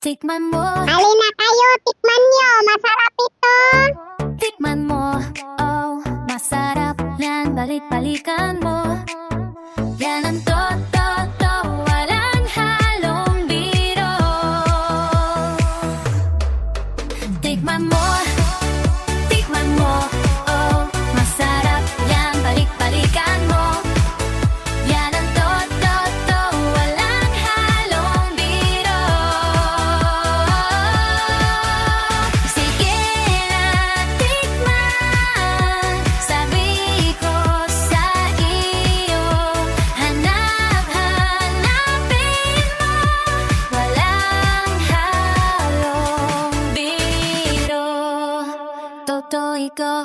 Tikman mo, Halina kayo, tikman nyo. Masarap ito. tikman mo. Oh, masarap yan, balik-balikan mo. Yan ang totoo, walang halong biro. Tikman mo, tikman mo. Oh, masarap yan, balik-balikan mo. Yan ang totoo, walang halong biro. Sige na, tikman. Sabi ko sa iyo, hanap-hanapin mo. Walang halong biro. Totoo ikaw.